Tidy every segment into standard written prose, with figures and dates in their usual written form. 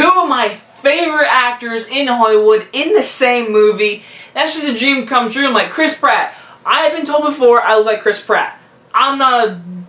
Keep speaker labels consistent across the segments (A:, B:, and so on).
A: two of my favorite actors in Hollywood in the same movie. That's just a dream come true. I'm like, Chris Pratt. I have been told before I look like Chris Pratt. I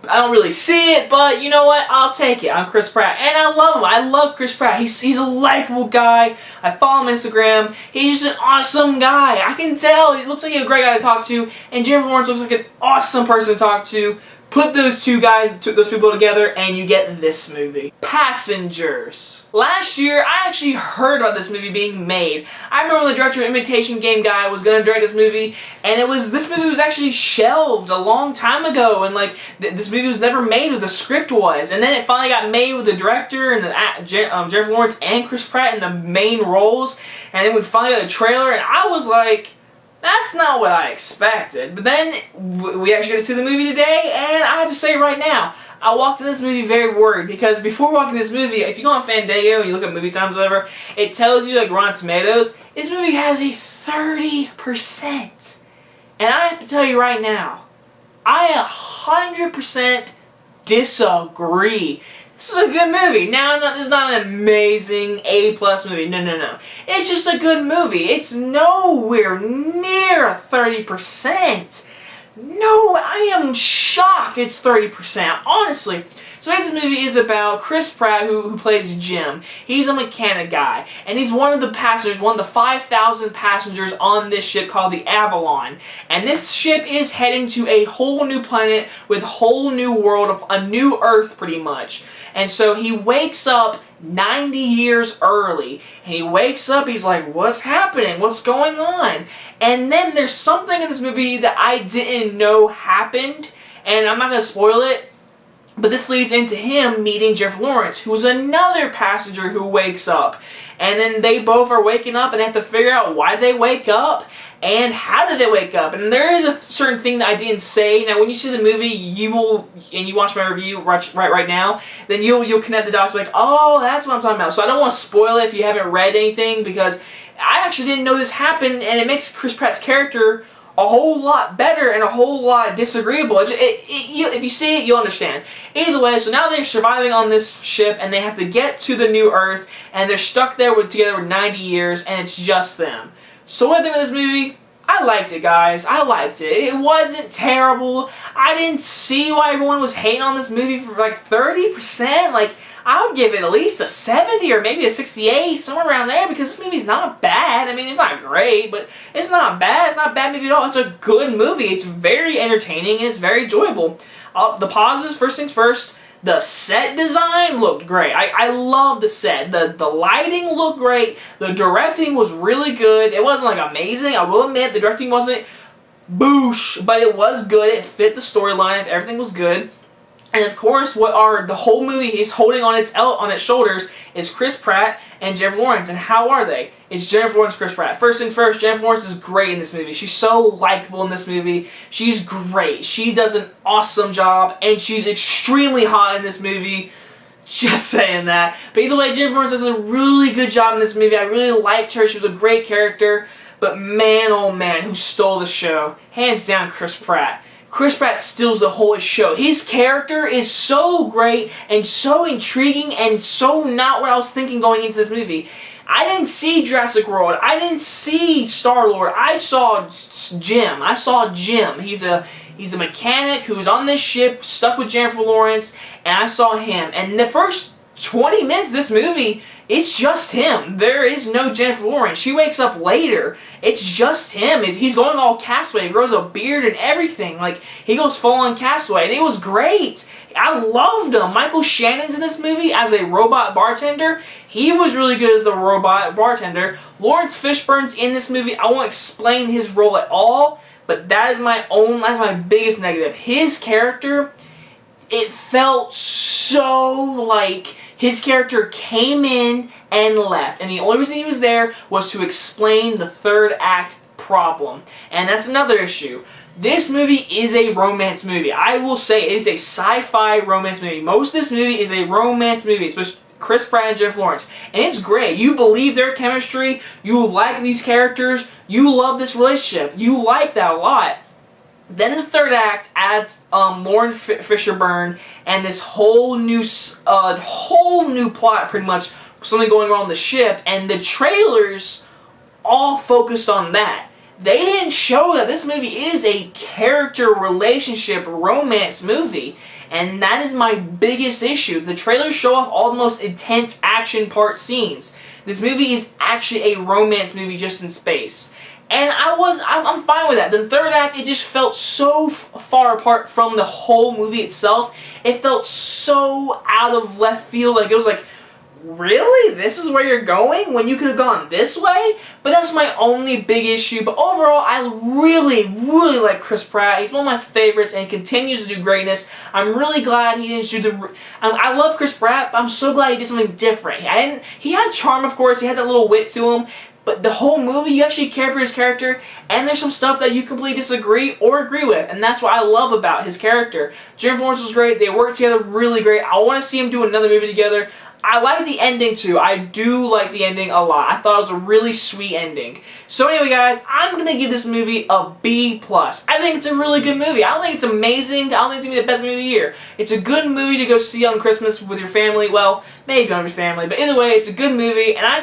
A: don't really see it, but you know what? I'll take it. I'm Chris Pratt, and I love him. I love Chris Pratt. He's a likable guy. I follow him on Instagram. He's just an awesome guy. I can tell. He looks like a great guy to talk to, and Jennifer Lawrence looks like an awesome person to talk to. Put those two guys, those people together, and you get this movie. Passengers. Last year, I actually heard about this movie being made. I remember the director of Imitation Game guy was going to direct this movie, and this movie was actually shelved a long time ago, and like this movie was never made as the script was, and then it finally got made with the director and Jennifer Lawrence and Chris Pratt in the main roles, and then we finally got a trailer, and I was like, that's not what I expected. But then we actually got to see the movie today, and I have to say right now, I walked in this movie very worried, because before walking this movie, if you go on Fandango and you look at movie times or whatever, it tells you like Rotten Tomatoes, this movie has a 30%. And I have to tell you right now, I 100% disagree. This is a good movie. Now, this is not an amazing A+ movie. No. It's just a good movie. It's nowhere near 30%. No, I am shocked it's 30%, honestly. So this movie is about Chris Pratt, who plays Jim. He's a mechanic guy, and he's one of the passengers, one of the 5,000 passengers on this ship called the Avalon. And this ship is heading to a whole new planet with a whole new world, a new Earth pretty much. And so he wakes up 90 years early, and he wakes up, he's like, what's happening? What's going on? And then there's something in this movie that I didn't know happened, and I'm not going to spoil it, but this leads into him meeting Jennifer Lawrence, who is another passenger who wakes up. And then they both are waking up and have to figure out why they wake up and how did they wake up. And there is a certain thing that I didn't say. Now, when you see the movie, you watch my review right now, then you'll connect the dots, like, oh, that's what I'm talking about. So I don't want to spoil it if you haven't read anything, because I actually didn't know this happened, and it makes Chris Pratt's character a whole lot better and a whole lot disagreeable. If you see it, you'll understand. Either way, so now they're surviving on this ship, and they have to get to the new Earth, and they're stuck there together with 90 years, and it's just them. So what I think of this movie? I liked it, guys. I liked it. It wasn't terrible. I didn't see why everyone was hating on this movie for like 30%. Like, I would give it at least a 70 or maybe a 68, somewhere around there, because this movie's not bad. I mean, it's not great, but it's not bad. It's not a bad movie at all. It's a good movie. It's very entertaining, and it's very enjoyable. The positives, first things first, the set design looked great. I love the set. The lighting looked great. The directing was really good. It wasn't like amazing. I will admit, the directing wasn't boosh, but it was good. It fit the storyline. Everything was good. And of course, the whole movie is holding on its shoulders is Chris Pratt and Jennifer Lawrence. And how are they? It's Jennifer Lawrence, Chris Pratt. First things first, Jennifer Lawrence is great in this movie. She's so likable in this movie. She's great. She does an awesome job, and she's extremely hot in this movie. Just saying that. But either way, Jennifer Lawrence does a really good job in this movie. I really liked her. She was a great character. But man, oh man, who stole the show? Hands down, Chris Pratt. Chris Pratt steals the whole show. His character is so great and so intriguing and so not what I was thinking going into this movie. I didn't see Jurassic World. I didn't see Star-Lord. I saw Jim. He's a mechanic who's on this ship, stuck with Jennifer Lawrence, and I saw him. And the first 20 minutes of this movie, it's just him. There is no Jennifer Lawrence. She wakes up later. It's just him. He's going all Castaway. He grows a beard and everything. Like, he goes full on Castaway. And it was great. I loved him. Michael Shannon's in this movie as a robot bartender. He was really good as the robot bartender. Lawrence Fishburne's in this movie. I won't explain his role at all, but that's my biggest negative. His character, it felt so like his character came in and left, and the only reason he was there was to explain the third act problem. And that's another issue. This movie is a romance movie. I will say it is a sci-fi romance movie. Most of this movie is a romance movie, especially Chris Pratt and Jennifer Lawrence. And it's great. You believe their chemistry. You like these characters. You love this relationship. You like that a lot. Then the third act adds Lawrence Fishburne and this whole new plot, pretty much something going wrong on the ship, and the trailers all focused on that. They didn't show that this movie is a character relationship romance movie, and that is my biggest issue. The trailers show off all the most intense action part scenes. This movie is actually a romance movie just in space. And I'm fine with that. The third act, it just felt so far apart from the whole movie itself. It felt so out of left field. Like, it was like, really? This is where you're going? When you could have gone this way? But that's my only big issue. But overall, I really, really like Chris Pratt. He's one of my favorites, and he continues to do greatness. I'm really glad he didn't do the... I love Chris Pratt, but I'm so glad he did something different. He had charm, of course. He had that little wit to him. But the whole movie, you actually care for his character, and there's some stuff that you completely disagree or agree with, and that's what I love about his character. Jennifer Lawrence was great. They worked together really great. I want to see them do another movie together. I like the ending too. I do like the ending a lot. I thought it was a really sweet ending. So anyway, guys, I'm going to give this movie a B+. I think it's a really good movie. I don't think it's amazing. I don't think it's going to be the best movie of the year. It's a good movie to go see on Christmas with your family. Well, maybe on your family. But either way, it's a good movie. And I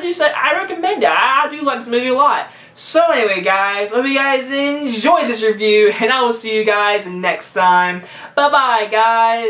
A: recommend it. I do like this movie a lot. So anyway, guys, hope you guys enjoyed this review. And I will see you guys next time. Bye-bye, guys.